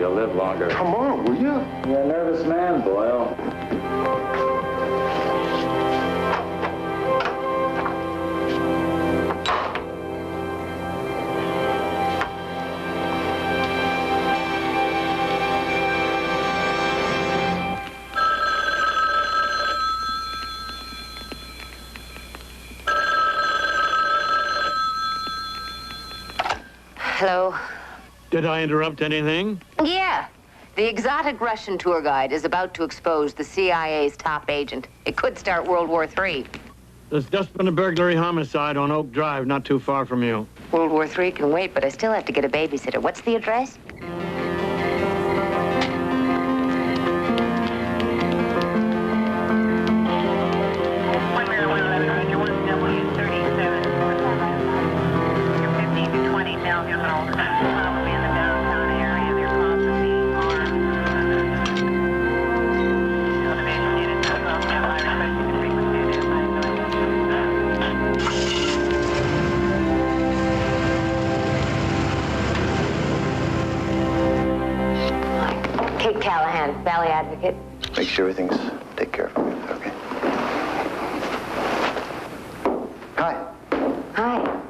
you'll live longer. Come on, will you? You're a nervous man, Boyle. Hello? Did I interrupt anything? Yeah. The exotic Russian tour guide is about to expose the CIA's top agent. It could start World War III. There's just been a burglary homicide on Oak Drive, not too far from you. World War III can wait, but I still have to get a babysitter. What's the address? Callahan, Valley Advocate. Make sure everything's taken care of for me, okay? Hi. Hi.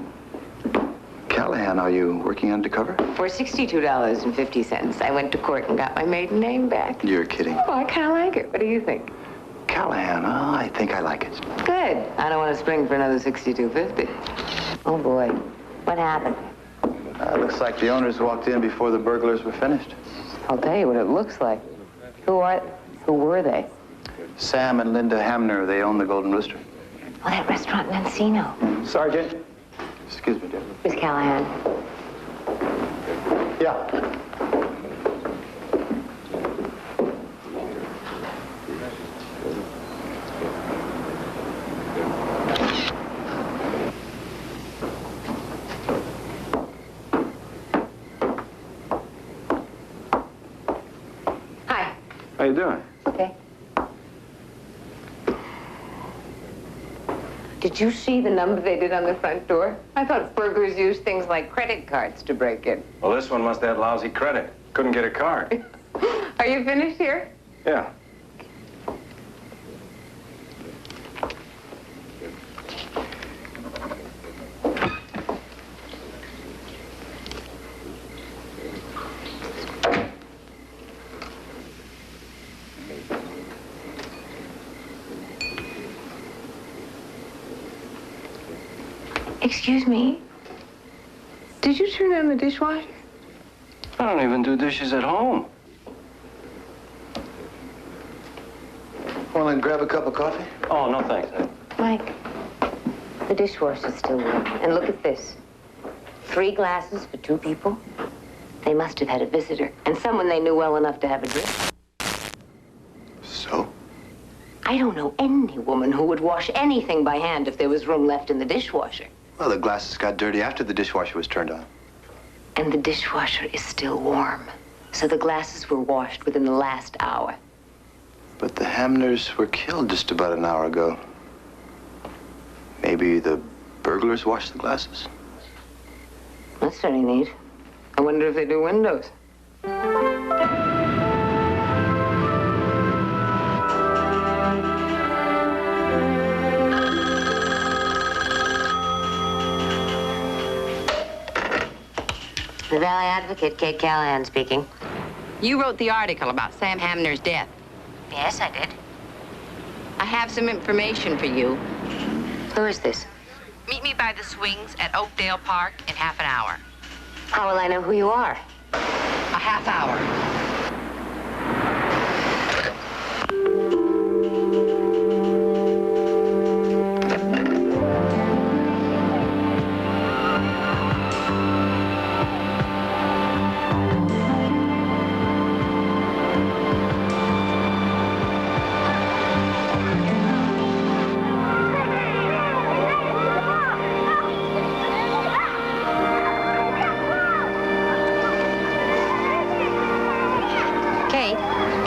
Callahan, are you working undercover? For $62.50, I went to court and got my maiden name back. You're kidding. Oh, I kind of like it. What do you think? Callahan, I think I like it. Good. I don't want to spring for another $62.50. Oh, boy. What happened? Looks like the owners walked in before the burglars were finished. I'll tell you what it looks like. Who were they? Sam and Linda Hamner, they own the Golden Rooster. Oh, that restaurant in Encino. Sergeant. Excuse me, dear. Miss Callahan. Yeah. How you doing? Okay. Did you see the number they did on the front door? I thought burglars used things like credit cards to break in. Well, this one must have had lousy credit. Couldn't get a card. Are you finished here? Yeah. Excuse me. Did you turn on the dishwasher? I don't even do dishes at home. Well, then grab a cup of coffee. Oh, no thanks. Mike, the dishwasher's still warm. And look at this. 3 glasses for 2 people. They must have had a visitor, and someone they knew well enough to have a drink. So? I don't know any woman who would wash anything by hand if there was room left in the dishwasher. Well, the glasses got dirty after the dishwasher was turned on. And the dishwasher is still warm. So the glasses were washed within the last hour. But the Hamners were killed just about an hour ago. Maybe the burglars washed the glasses? That's very neat. I wonder if they do windows. The Valley Advocate, Kate Callahan speaking. You wrote the article about Sam Hamner's death. Yes, I did. I have some information for you. Who is this? Meet me by the swings at Oakdale Park in half an hour. How will I know who you are? A half hour.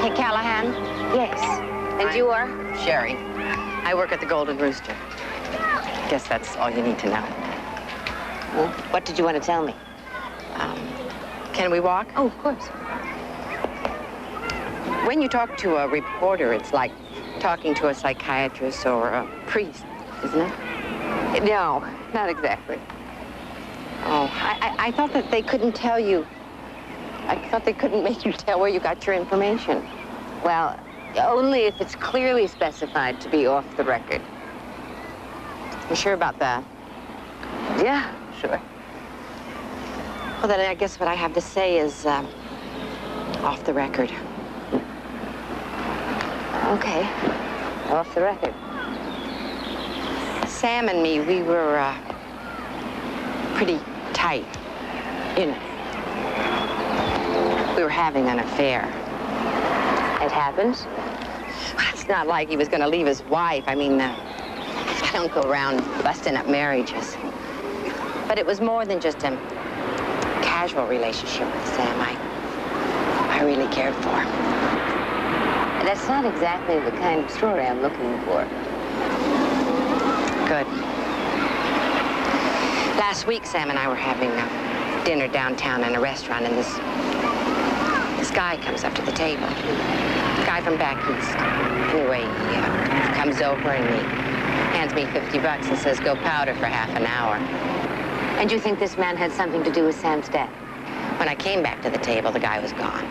Kate Callahan? Yes. And you are? Sherry. I work at the Golden Rooster. Guess that's all you need to know. Well, what did you want to tell me? Can we walk? Oh, of course. When you talk to a reporter, it's like talking to a psychiatrist or a priest, isn't it? No, not exactly. Oh, I thought that they couldn't tell you. I thought they couldn't make you tell where you got your information. Well, only if it's clearly specified to be off the record. You sure about that? Yeah, sure. Well, then I guess what I have to say is off the record. Okay, off the record. Sam and me, we were pretty tight, you know. We were having an affair. It happens? It's not like he was going to leave his wife. I mean, I don't go around busting up marriages. But it was more than just a casual relationship with Sam. I really cared for him. That's not exactly the kind of story I'm looking for. Good. Last week, Sam and I were having dinner downtown in a restaurant, and this guy comes up to the table. The guy from back east. Anyway, he comes over and he hands me $50 and says, go powder for half an hour. And you think this man had something to do with Sam's death? When I came back to the table, the guy was gone.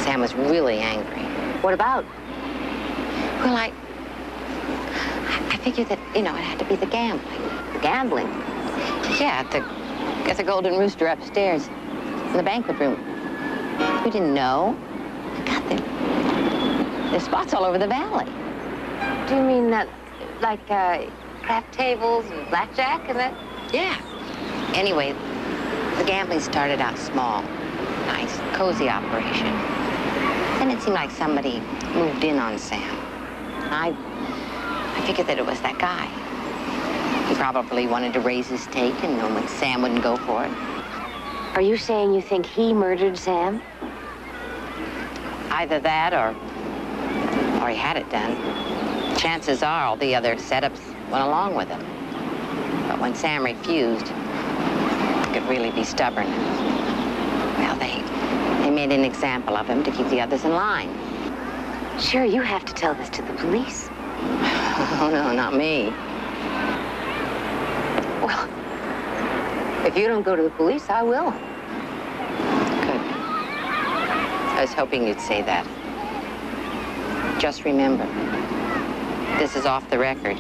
Sam was really angry. What about? Well, I figured that, you know, it had to be the gambling. Gambling? Yeah, at the Golden Rooster upstairs in the banquet room. You didn't know? God, there's spots all over the valley. Do you mean that, like, craft tables and blackjack and that? Yeah. Anyway, the gambling started out small. Nice, cozy operation. Then it seemed like somebody moved in on Sam. I figured that it was that guy. He probably wanted to raise his stake, and Sam wouldn't go for it. Are you saying you think he murdered Sam? Either that or he had it done. Chances are all the other setups went along with him. But when Sam refused, he could really be stubborn. Well, they made an example of him to keep the others in line. Sure, you have to tell this to the police. Oh, no, not me. Well, if you don't go to the police, I will. Good. I was hoping you'd say that. Just remember, this is off the record.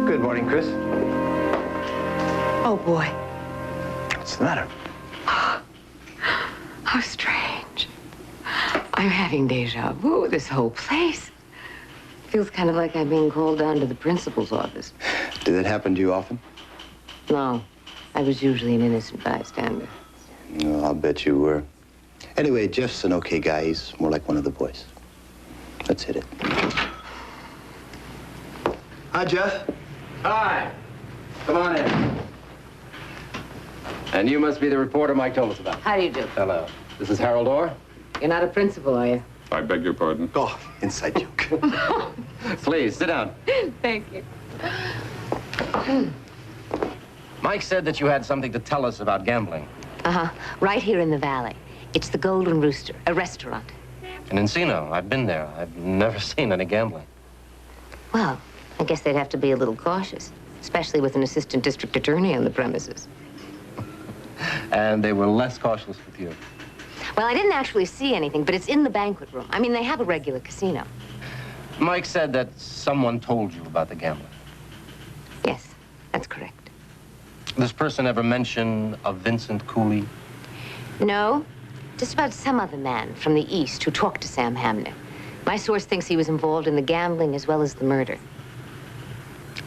Good morning, Chris. Oh, boy. What's the matter? How strange. I'm having deja vu, this whole place. Feels kind of like I'm being called down to the principal's office. Did that happen to you often? No, I was usually an innocent bystander. No, I'll bet you were. Anyway, Jeff's an okay guy. He's more like one of the boys. Let's hit it. Hi, Jeff. Hi. Come on in. And you must be the reporter Mike told us about. How do you do? Hello. This is Harold Orr. You're not a principal, are you? I beg your pardon. Oh, inside joke. Please, sit down. Thank you. Mike said that you had something to tell us about gambling. Uh-huh. Right here in the valley. It's the Golden Rooster, a restaurant. In Encino. I've been there. I've never seen any gambling. Well, I guess they'd have to be a little cautious, especially with an assistant district attorney on the premises. And they were less cautious with you. Well, I didn't actually see anything, but it's in the banquet room. I mean, they have a regular casino. Mike said that someone told you about the gambling. Yes, that's correct. This person ever mention a Vincent Cooley? No, just about some other man from the East who talked to Sam Hamner. My source thinks he was involved in the gambling as well as the murder.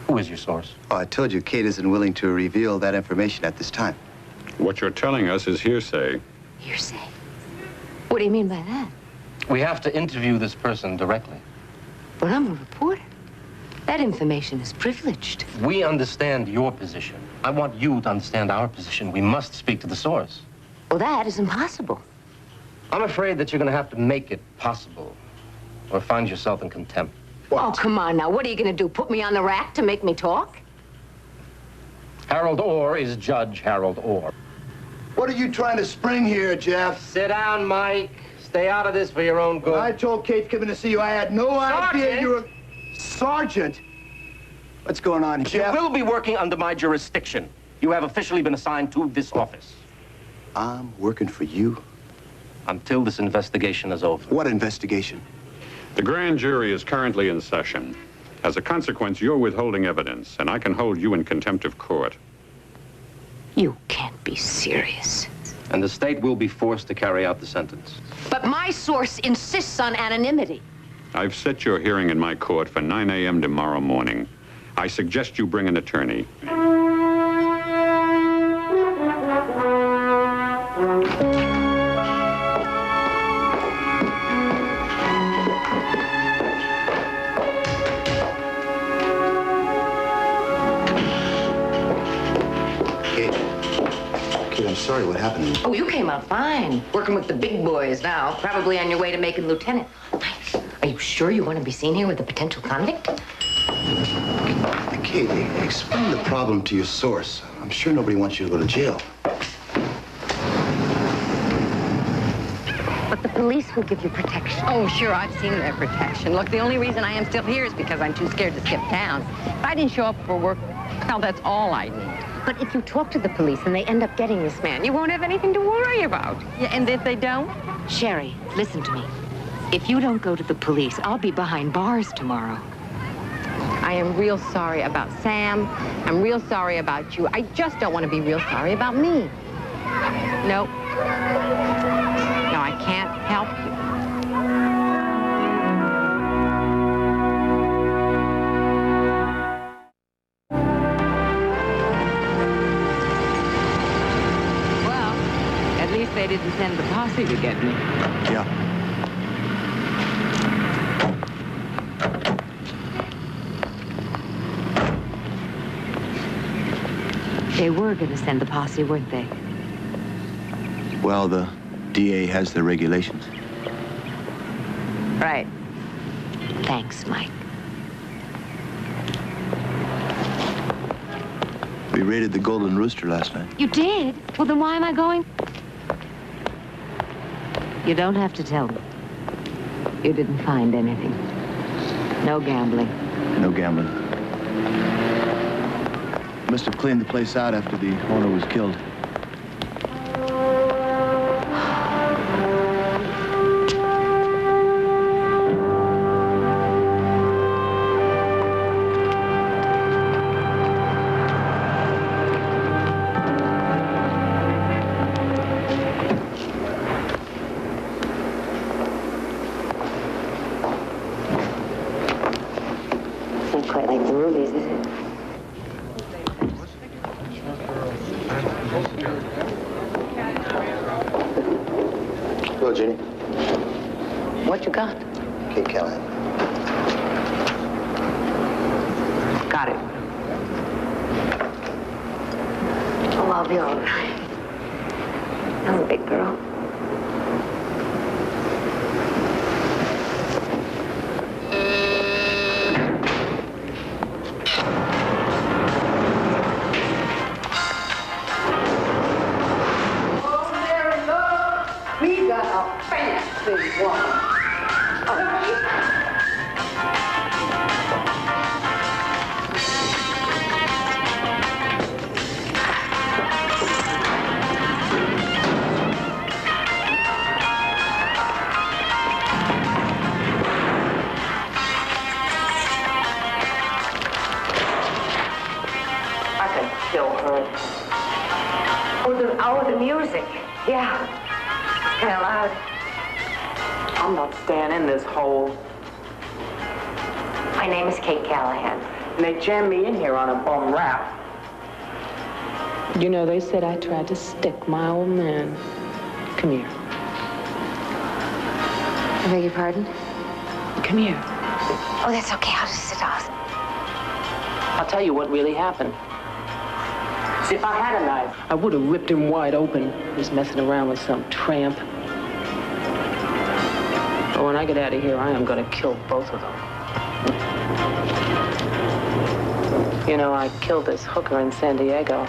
Who is your source? Oh, I told you Kate isn't willing to reveal that information at this time. What you're telling us is hearsay. Hearsay? What do you mean by that? We have to interview this person directly. Well, I'm a reporter. That information is privileged. We understand your position. I want you to understand our position. We must speak to the source. Well, that is impossible. I'm afraid that you're going to have to make it possible, or find yourself in contempt. What? Oh, come on now. What are you going to do? Put me on the rack to make me talk? Harold Orr is Judge Harold Orr. What are you trying to spring here, Jeff? Sit down, Mike. Stay out of this for your own good. When I told Kate Gibbon to see you, I had no idea Sergeant! you were... Sergeant? What's going on, Jeff? You will be working under my jurisdiction. You have officially been assigned to this office. I'm working for you? Until this investigation is over. What investigation? The grand jury is currently in session. As a consequence, you're withholding evidence, and I can hold you in contempt of court. You can't be serious. And the state will be forced to carry out the sentence. But my source insists on anonymity. I've set your hearing in my court for 9 a.m. tomorrow morning. I suggest you bring an attorney. Kate, I'm sorry, what happened? Oh, you came out fine. Working with the big boys now. Probably on your way to making lieutenant. Are you sure you want to be seen here with a potential convict? Kate, explain the problem to your source. I'm sure nobody wants you to go to jail. But the police will give you protection. Oh, sure, I've seen their protection. Look, the only reason I am still here is because I'm too scared to skip town. If I didn't show up for work, well, that's all I need. But if you talk to the police and they end up getting this man, you won't have anything to worry about. Yeah, and if they don't? Sherry, listen to me. If you don't go to the police, I'll be behind bars tomorrow. I am real sorry about Sam. I'm real sorry about you. I just don't want to be real sorry about me. Nope. No, I can't help you. Well, at least they didn't send the posse to get me. Yeah. They were going to send the posse, weren't they? Well, the DA has their regulations. Right. Thanks, Mike. We raided the Golden Rooster last night. You did? Well, then why am I going? You don't have to tell me. You didn't find anything. No gambling. No gambling. Must have cleaned the place out after the owner was killed. Not quite like the movies, is it? Hello, Jenny. What you got? Kate Callahan. Got it. Oh, I'll be all right. I'm a big girl. We got a fancy one. I could kill her. Oh, the music. Yeah. Kind of loud. I'm not staying in this hole. My name is Kate Callahan. And they jammed me in here on a bum rap. You know, they said I tried to stick my old man. Come here. I beg your pardon? Come here. Oh, that's okay. I'll just sit down. I'll tell you what really happened. If I had a knife, I would have ripped him wide open. He's messing around with some tramp. But when I get out of here, I am gonna kill both of them. You know, I killed this hooker in San Diego.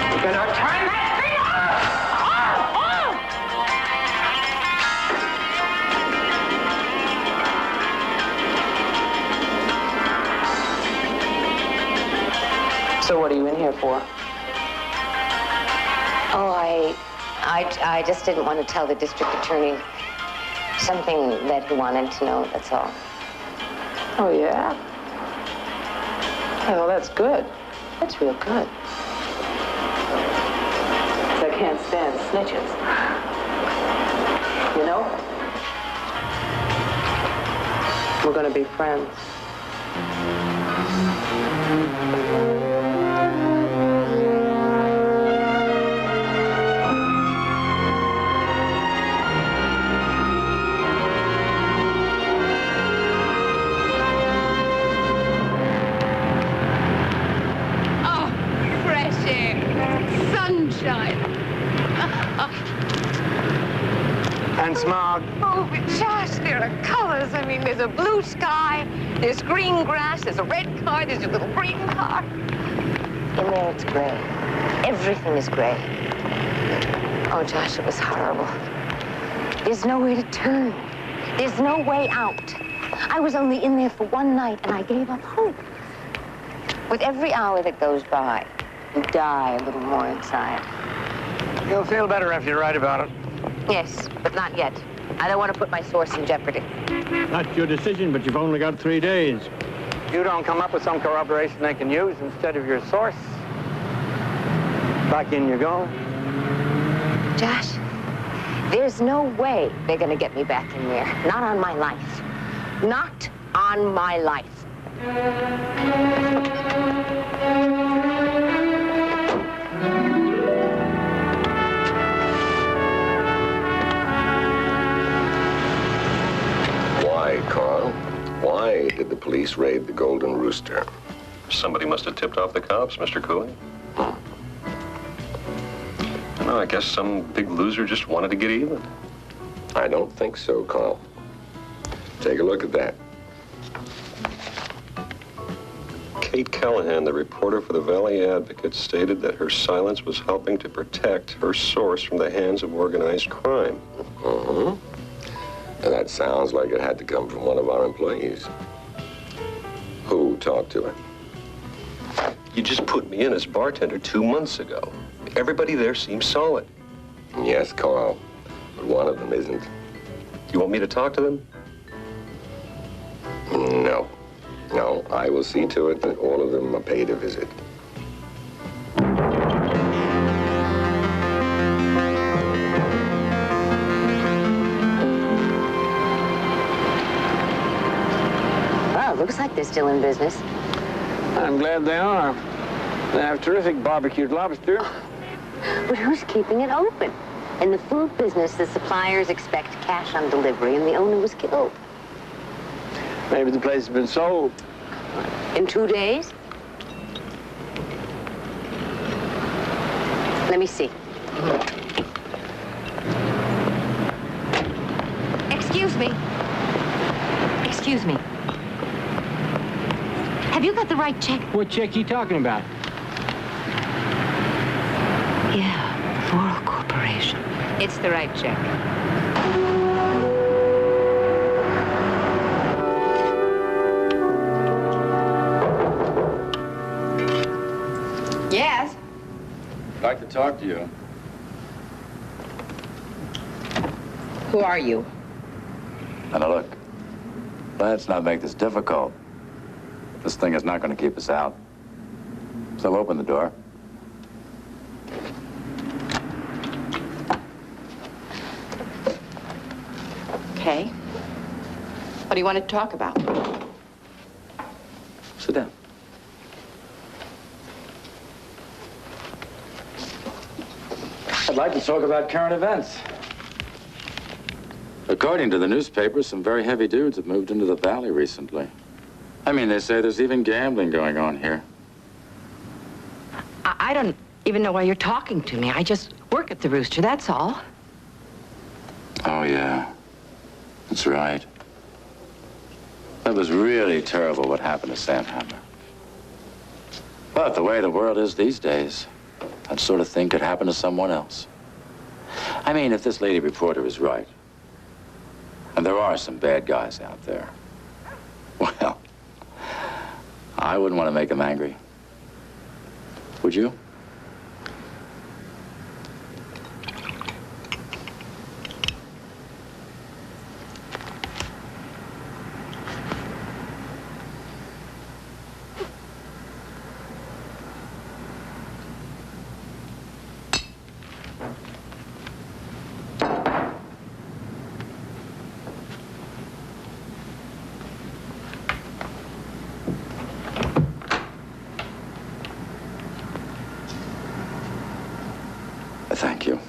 You're gonna turn that thing off! So what are you in here for? Oh, I just didn't want to tell the district attorney something that he wanted to know, that's all. Oh, yeah? Well, that's good. That's real good. 'Cause I can't stand snitches. You know? We're gonna be friends. And smog. Oh, but Josh, there are colors. I mean, there's a blue sky, there's green grass, there's a red car, there's a little green car. In there, it's gray. Everything is gray. Oh, Josh, it was horrible. There's nowhere to turn. There's no way out. I was only in there for one night, and I gave up hope. With every hour that goes by, you die a little more inside. You'll feel better after you write about it. Yes, but not yet. I don't want to put my source in jeopardy. That's your decision, but you've only got 3 days. You don't come up with some corroboration they can use instead of your source. Back in you go. Josh, there's no way they're going to get me back in there. Not on my life. Not on my life. Why, Carl? Why did the police raid the Golden Rooster? Somebody must have tipped off the cops, Mr. Cooley. No, I guess some big loser just wanted to get even. I don't think so, Carl. Take a look at that. Kate Callahan, the reporter for the Valley Advocate, stated that her silence was helping to protect her source from the hands of organized crime. Mm-hmm. And that sounds like it had to come from one of our employees. Who talked to her? You just put me in as bartender 2 months ago. Everybody there seems solid. Yes, Carl, but one of them isn't. You want me to talk to them? No. No, I will see to it that all of them are paid a visit. Well, looks like they're still in business. I'm glad they are. They have terrific barbecued lobster. But who's keeping it open? In the food business, the suppliers expect cash on delivery, and the owner was killed. Maybe the place has been sold. In 2 days? Let me see. Excuse me. Excuse me. Have you got the right check? What check you talking about? Yeah, Floral Corporation. It's the right check. Yes? I'd like to talk to you. Who are you? Now look, let's not make this difficult. This thing is not going to keep us out. So open the door. Okay. What do you want to talk about? Sit down. I'd like to talk about current events. According to the newspapers, some very heavy dudes have moved into the valley recently. I mean, they say there's even gambling going on here. I don't even know why you're talking to me. I just work at the Rooster, that's all. Oh, yeah. That's right. That was really terrible what happened to Sam Hammer. But the way the world is these days, that sort of thing could happen to someone else. I mean, if this lady reporter is right, and there are some bad guys out there, well, I wouldn't want to make them angry. Would you? Thank you.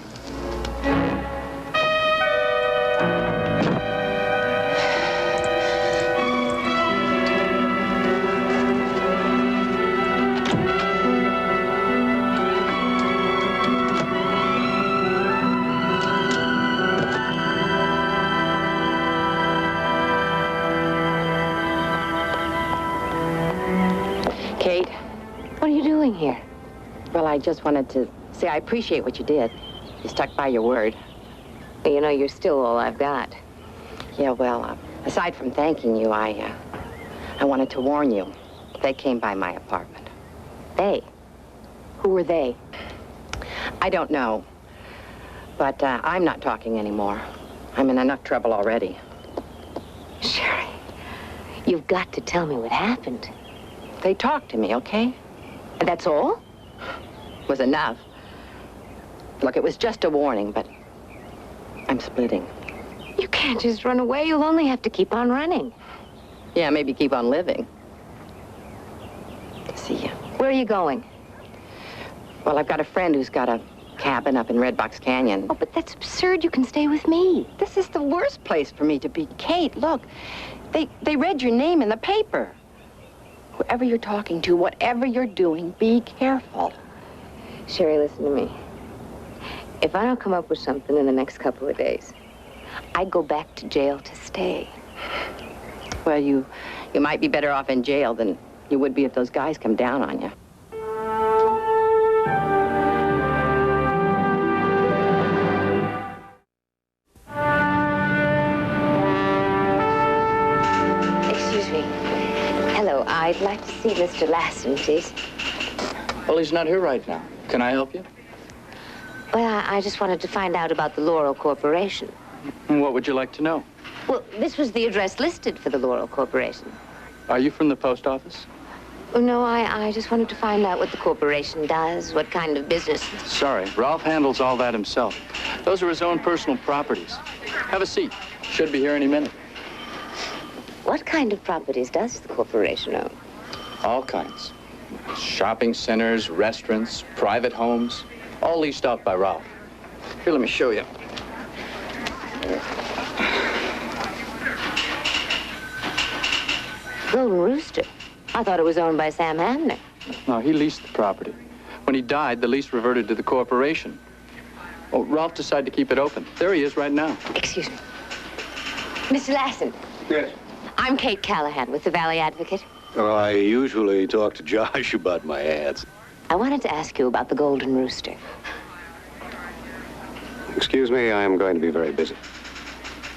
Kate, what are you doing here? Well, I just wanted to say I appreciate what you did. You stuck by your word. Well, you know, you're still all I've got. Yeah, well, aside from thanking you, I wanted to warn you. They came by my apartment. They? Who were they? I don't know. But I'm not talking anymore. I'm in enough trouble already. Sherry, you've got to tell me what happened. They talked to me, okay? And that's all? Was enough. Look, it was just a warning, but I'm splitting. You can't just run away. You'll only have to keep on running. Yeah, maybe keep on living. See ya. Where are you going? Well, I've got a friend who's got a cabin up in Red Box Canyon. Oh, but that's absurd. You can stay with me. This is the worst place for me to be. Kate, look, they read your name in the paper. Whoever you're talking to, whatever you're doing, be careful. Sherry, listen to me. If I don't come up with something in the next couple of days, I go back to jail to stay. Well, you might be better off in jail than you would be if those guys come down on you. Excuse me. Hello, I'd like to see Mr. Lassen, please. Well, he's not here right now. Can I help you? Well, I just wanted to find out about the Laurel Corporation. And what would you like to know? Well, this was the address listed for the Laurel Corporation. Are you from the post office? Oh, no, I just wanted to find out what the corporation does, what kind of business. Sorry, Ralph handles all that himself. Those are his own personal properties. Have a seat. Should be here any minute. What kind of properties does the corporation own? All kinds. Shopping centers, restaurants, private homes, all leased out by Ralph. Here, let me show you. Golden Rooster. I thought it was owned by Sam Hamner. No, he leased the property. When he died, the lease reverted to the corporation. Oh, Ralph decided to keep it open. There he is right now. Excuse me. Mr. Lassen. Yes. I'm Kate Callahan with the Valley Advocate. Well, I usually talk to Josh about my ads. I wanted to ask you about the Golden Rooster. Excuse me, I am going to be very busy.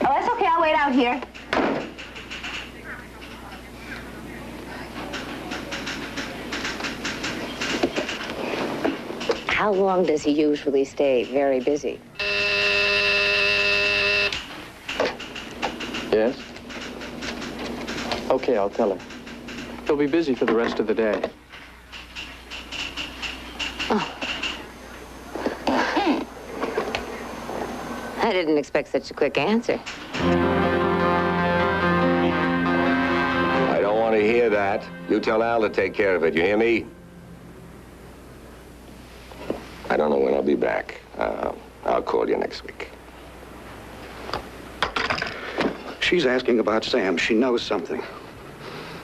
Oh, that's okay. I'll wait out here. How long does he usually stay very busy? Yes? Okay, I'll tell him. He'll be busy for the rest of the day. Oh. I didn't expect such a quick answer. I don't want to hear that. You tell Al to take care of it, you hear me? I don't know when I'll be back. I'll call you next week. She's asking about Sam. She knows something.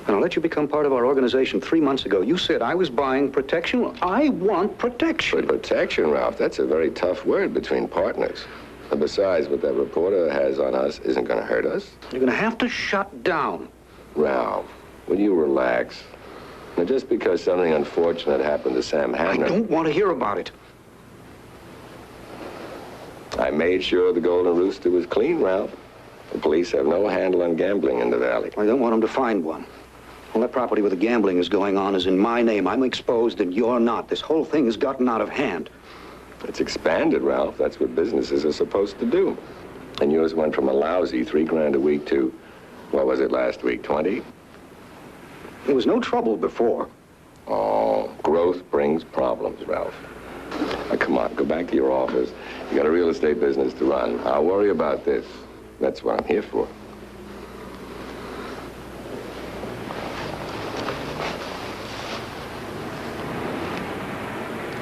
And I let you become part of our organization 3 months ago. You said I was buying protection. I want protection. But protection, Ralph, that's a very tough word between partners. And besides, what that reporter has on us isn't going to hurt us. You're going to have to shut down. Ralph, will you relax? Now, just because something unfortunate happened to Sam Hamner... I don't want to hear about it. I made sure the Golden Rooster was clean, Ralph. The police have no handle on gambling in the valley. I don't want them to find one. All that property where the gambling is going on is in my name. I'm exposed and you're not. This whole thing has gotten out of hand. It's expanded, Ralph. That's what businesses are supposed to do. And yours went from a lousy $3 grand a week to, what was it last week, 20? There was no trouble before. Oh, growth brings problems, Ralph. Now, come on, go back to your office. You got a real estate business to run. I'll worry about this. That's what I'm here for.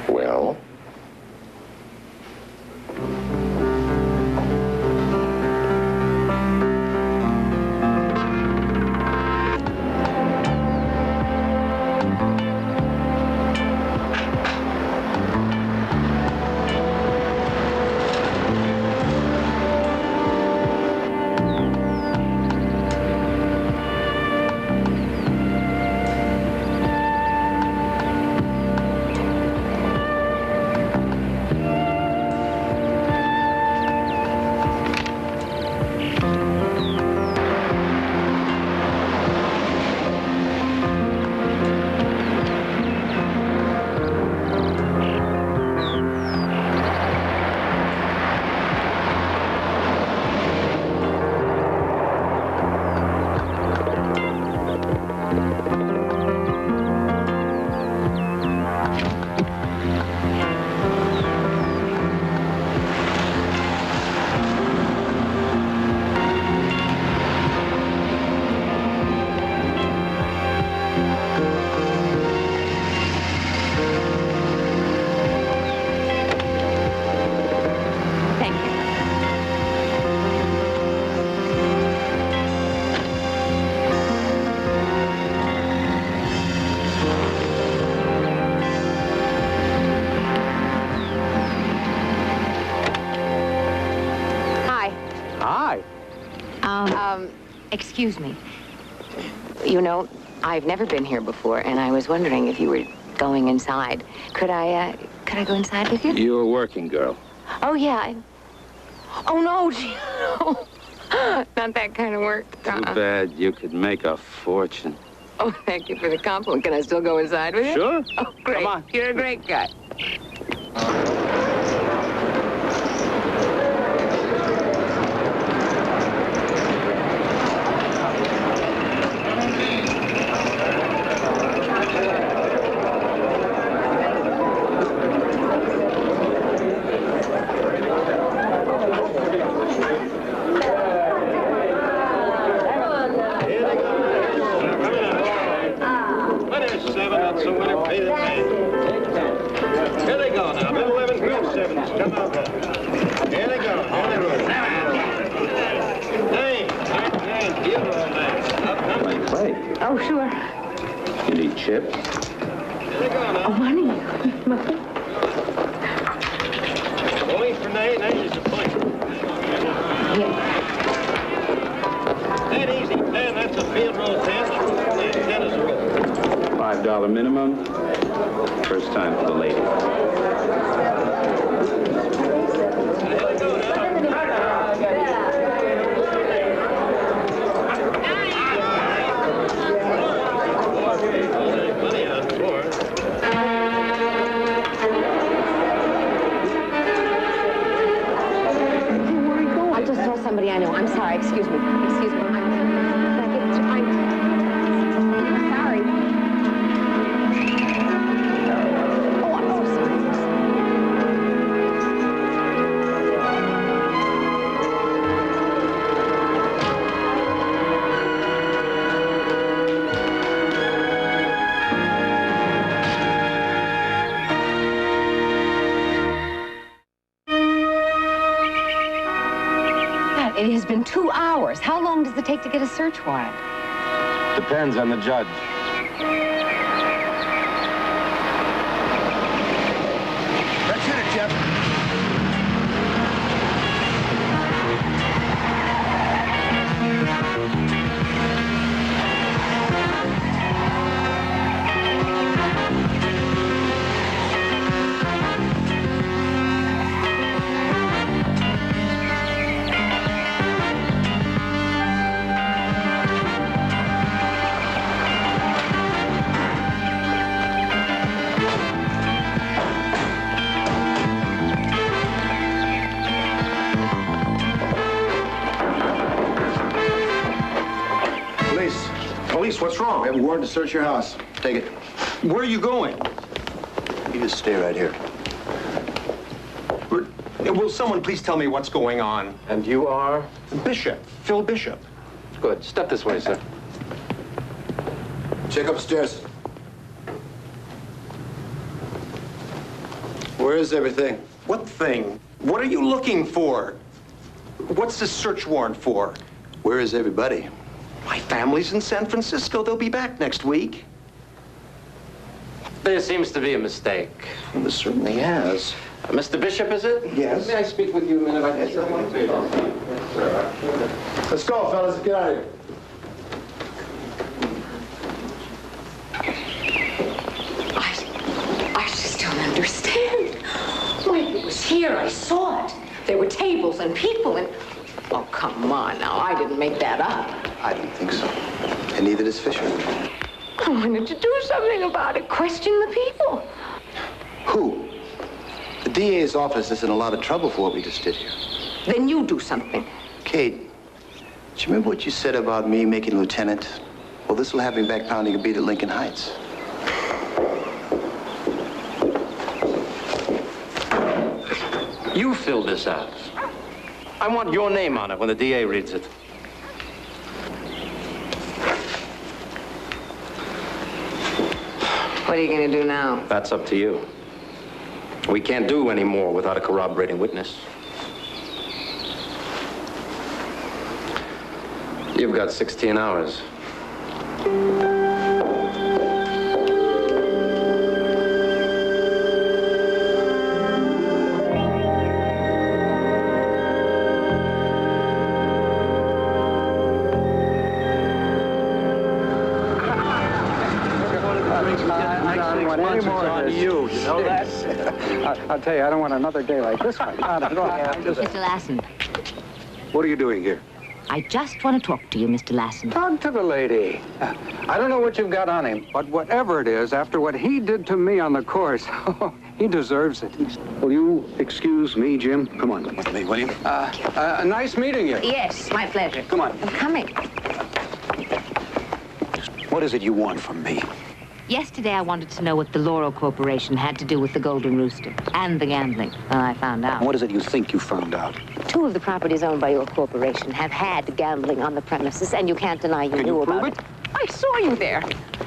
Well? Excuse me. You know, I've never been here before, and I was wondering if you were going inside. Could I go inside with you? You're a working girl. Oh, yeah. Oh, no, gee, no. Not that kind of work. Too bad. You could make a fortune. Oh, thank you for the compliment. Can I still go inside with you? Sure. Oh, great. Come on. You're a great guy. Oh, sure. You need chips? Oh, money. Only for 9 is a point. That easy. 10, that's a field roll 10. 10 is a roll. $5 minimum. First time for the lady. I just saw somebody I know. I'm sorry. Excuse me. Excuse me. I'm sorry. Oh, I'm so sorry. It has been 2 hours. How long does it take to get a search warrant? Depends on the judge. Let's hit it, Jeff. Police, what's wrong? We have a warrant to search your house. Take it. Where are you going? You just stay right here. Will someone please tell me what's going on? And you are? Bishop, Phil Bishop. Good. Step this way, sir. Check upstairs. Where is everything? What thing? What are you looking for? What's this search warrant for? Where is everybody? My family's in San Francisco. They'll be back next week. There seems to be a mistake. Well, there certainly has. Mr. Bishop, is it? Yes. May I speak with you a minute? Yes, sir. Let's go, fellas. Let's get out of here. I just don't understand. Why, it was here. I saw it. There were tables and people and... Oh, come on now. I didn't make that up. I don't think so. And neither does Fisher. I wanted to do something about it. Question the people. Who? The DA's office is in a lot of trouble for what we just did here. Then you do something. Kate, do you remember what you said about me making lieutenant? Well, this will have me back pounding a beat at Lincoln Heights. You filled this out. I want your name on it when the DA reads it. What are you going to do now? That's up to you. We can't do any more without a corroborating witness. You've got 16 hours. I'll tell you, I don't want another day like this one. Mr. Lassen, What are you doing here? I just want to talk to you, Mr. Lassen. Talk to the lady. I don't know what you've got on him, but whatever it is, after what he did to me on the course, he deserves it. Will you excuse me, Jim? Come on with me, will you? Nice meeting you. Yes, my pleasure. Come on. I'm coming. What is it you want from me? Yesterday, I wanted to know what the Laurel Corporation had to do with the Golden Rooster and the gambling. Well, I found out. What is it you think you found out? 2 of the properties owned by your corporation have had gambling on the premises, and you can't deny you knew about it. I saw you there.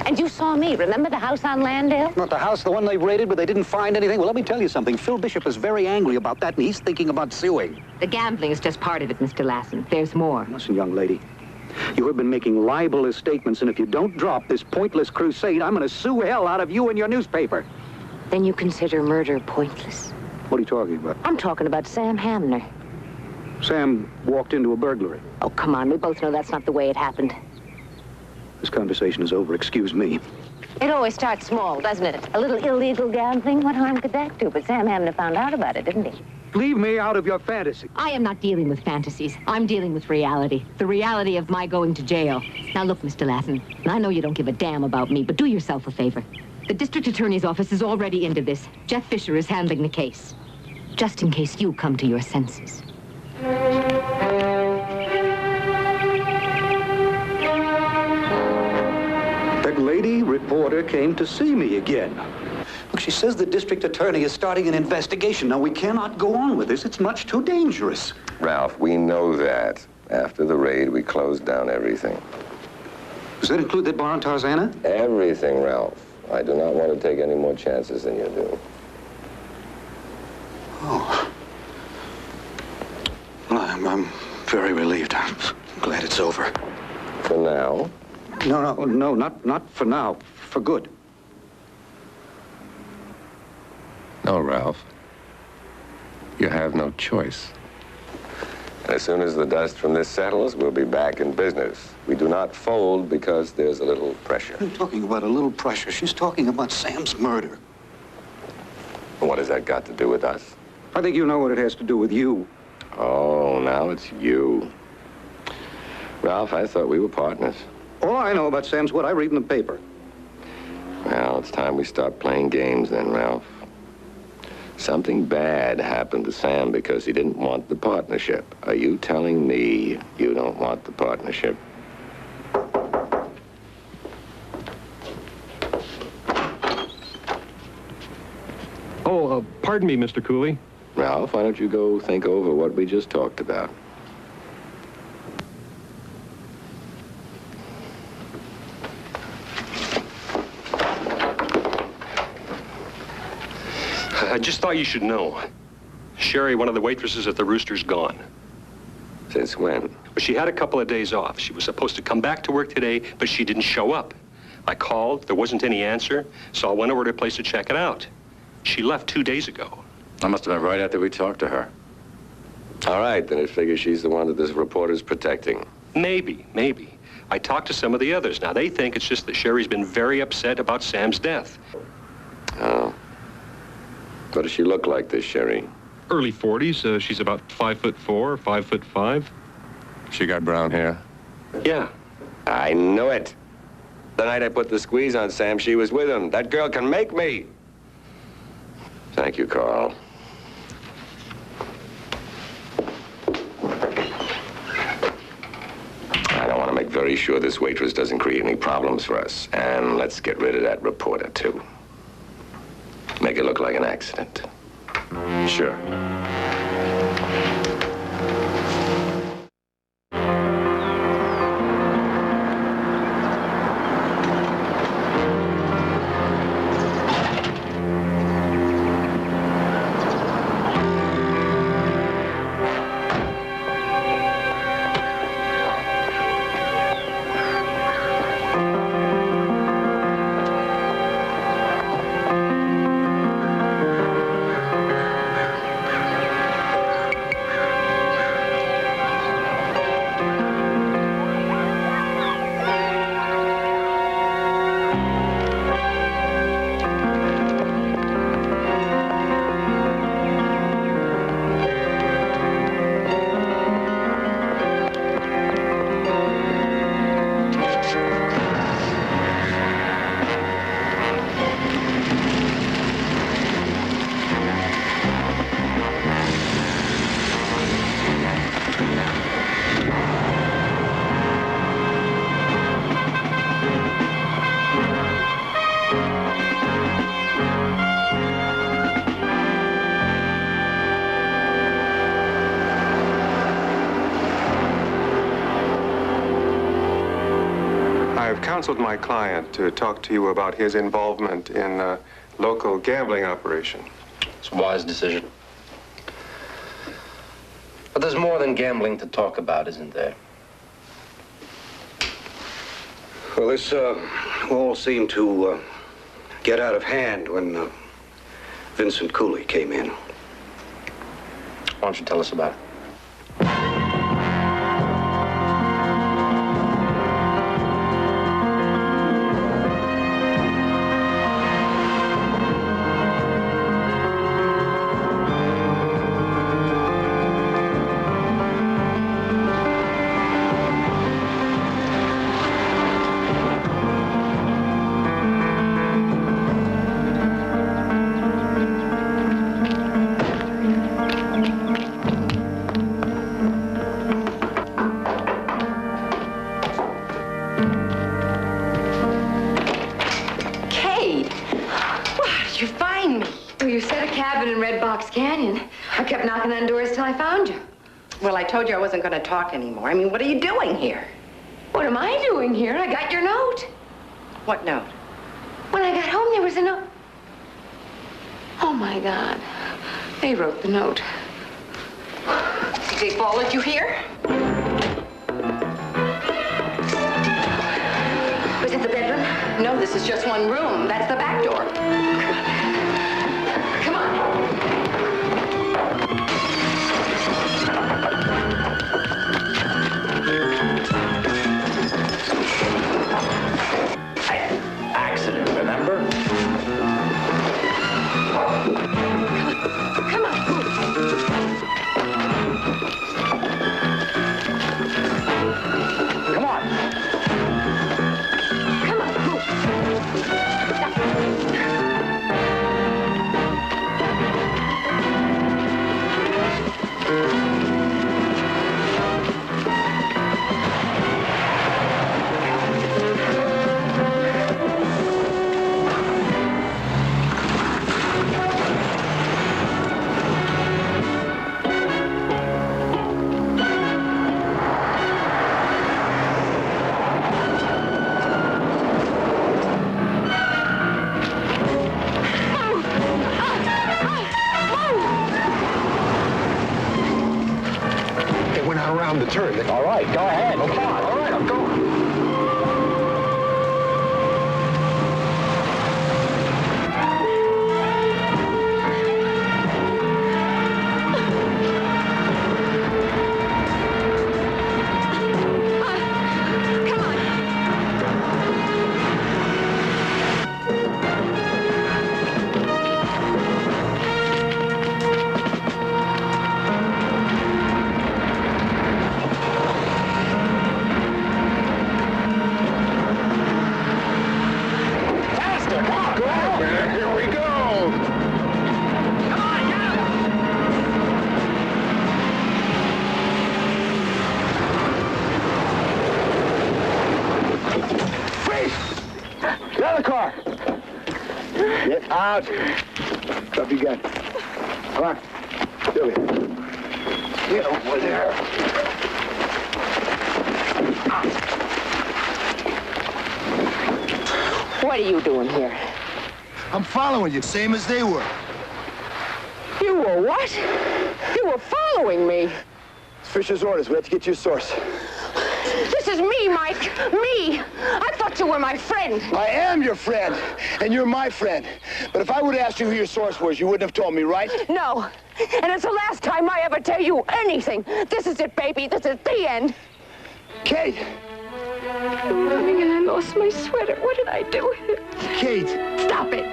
And you saw me. Remember the house on Landale? Not the house, the one they raided, but they didn't find anything? Well, let me tell you something. Phil Bishop is very angry about that, and he's thinking about suing. The gambling is just part of it, Mr. Lassen. There's more. Listen, young lady. You have been making libelous statements, and if you don't drop this pointless crusade, I'm going to sue hell out of you and your newspaper. Then you consider murder pointless. What are you talking about? I'm talking about Sam Hamner. Sam walked into a burglary. Oh, come on. We both know that's not the way it happened. This conversation is over. Excuse me. It always starts small, doesn't it? A little illegal gambling. What harm could that do? But Sam Hamner found out about it, didn't he? Leave me out of your fantasy. I am not dealing with fantasies. I'm dealing with reality. The reality of my going to jail. Now, look, Mr. Lassen, I know you don't give a damn about me, but do yourself a favor. The district attorney's office is already into this. Jeff Fisher is handling the case. Just in case you come to your senses. That lady reporter came to see me again. Look, she says the district attorney is starting an investigation. Now, we cannot go on with this. It's much too dangerous. Ralph, we know that. After the raid, we closed down everything. Does that include that bar on Tarzana? Everything, Ralph. I do not want to take any more chances than you do. Oh. Well, I'm very relieved. I'm glad it's over. For now. No, not for now. For good. No, Ralph. You have no choice. And as soon as the dust from this settles, we'll be back in business. We do not fold because there's a little pressure. You're talking about a little pressure. She's talking about Sam's murder. What has that got to do with us? I think you know what it has to do with you. Oh, now it's you. Ralph, I thought we were partners. All I know about Sam's what I read in the paper. Well, it's time we stop playing games then, Ralph. Something bad happened to Sam because he didn't want the partnership. Are you telling me you don't want the partnership? Oh, pardon me, Mr. Cooley. Ralph, why don't you go think over what we just talked about? I just thought you should know. Sherry, one of the waitresses at the Rooster's, gone. Since when? Well, she had a couple of days off. She was supposed to come back to work today, but she didn't show up. I called, there wasn't any answer, so I went over to her place to check it out. She left 2 days ago. That must have been right after we talked to her. All right, then it figures she's the one that this reporter's protecting. Maybe. I talked to some of the others. Now, they think it's just that Sherry's been very upset about Sam's death. Oh. What does she look like, this Sherry? Early 40s. She's about 5'4", 5'5". She got brown hair? Yeah. I knew it. The night I put the squeeze on Sam, she was with him. That girl can make me. Thank you, Carl. I don't want to make very sure this waitress doesn't create any problems for us. And let's get rid of that reporter, too. Make it look like an accident. Sure. I've counseled my client to talk to you about his involvement in a local gambling operation. It's a wise decision. But there's more than gambling to talk about, isn't there? Well, this all seemed to get out of hand when Vincent Cooley came in. Why don't you tell us about it? I kept knocking on doors till I found you. Well, I told you I wasn't going to talk anymore. I mean, what are you doing here? What am I doing here? I got your note. What note? When I got home, there was a note. Oh, my God. They wrote the note. They followed you here? this is just one room. That's the back door. Come on. Accident, remember? Come on. Come on. Come on. It went out around the turn. All right, go ahead. Come on. All right, I'm going. Here we go. Freeze! Get out of the car. Get out. Drop your gun. Come on. Billy. Get over there. What are you doing here? I'm following you, same as they were. You were what? You were following me. It's Fisher's orders. We have to get your source. This is me, Mike. Me. I thought you were my friend. I am your friend, and you're my friend. But if I would have asked you who your source was, you wouldn't have told me, right? No. And it's the last time I ever tell you anything. This is it, baby. This is the end. Kate! I'm running and I lost my sweater. What did I do with it? Kate! Stop it.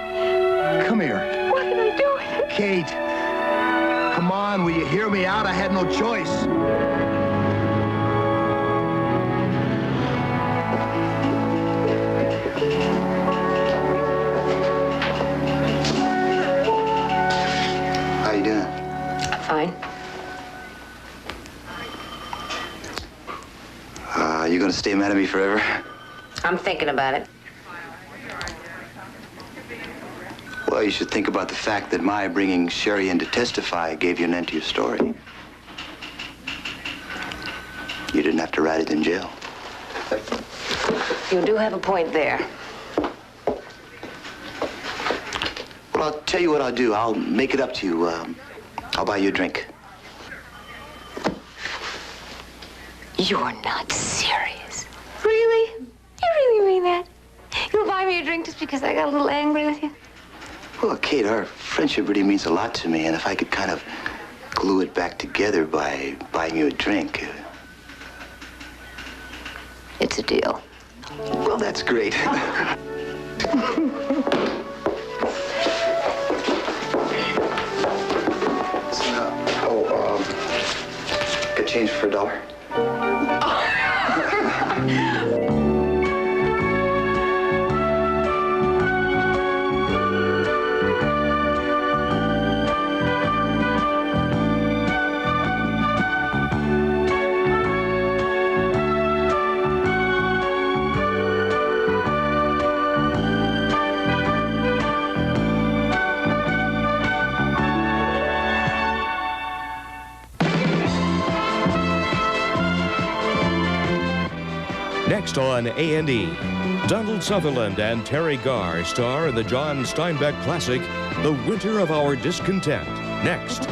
Come here. What did I do with it? Kate! Come on, will you hear me out? I had no choice. How you doing? Fine. You gonna stay mad at me forever? I'm thinking about it. Well, you should think about the fact that my bringing Sherry in to testify gave you an end to your story. You didn't have to ride it in jail. You do have a point there. Well, I'll tell you what I'll do. I'll make it up to you. I'll buy you a drink. You're not serious. Really? You really mean that? You'll buy me a drink just because I got a little angry with you? Well, Kate, our friendship really means a lot to me, and if I could kind of glue it back together by buying you a drink... It's a deal. Well, that's great. Got change for $1? Next on A&E, Donald Sutherland and Terry Garr star in the John Steinbeck classic, The Winter of Our Discontent. Next.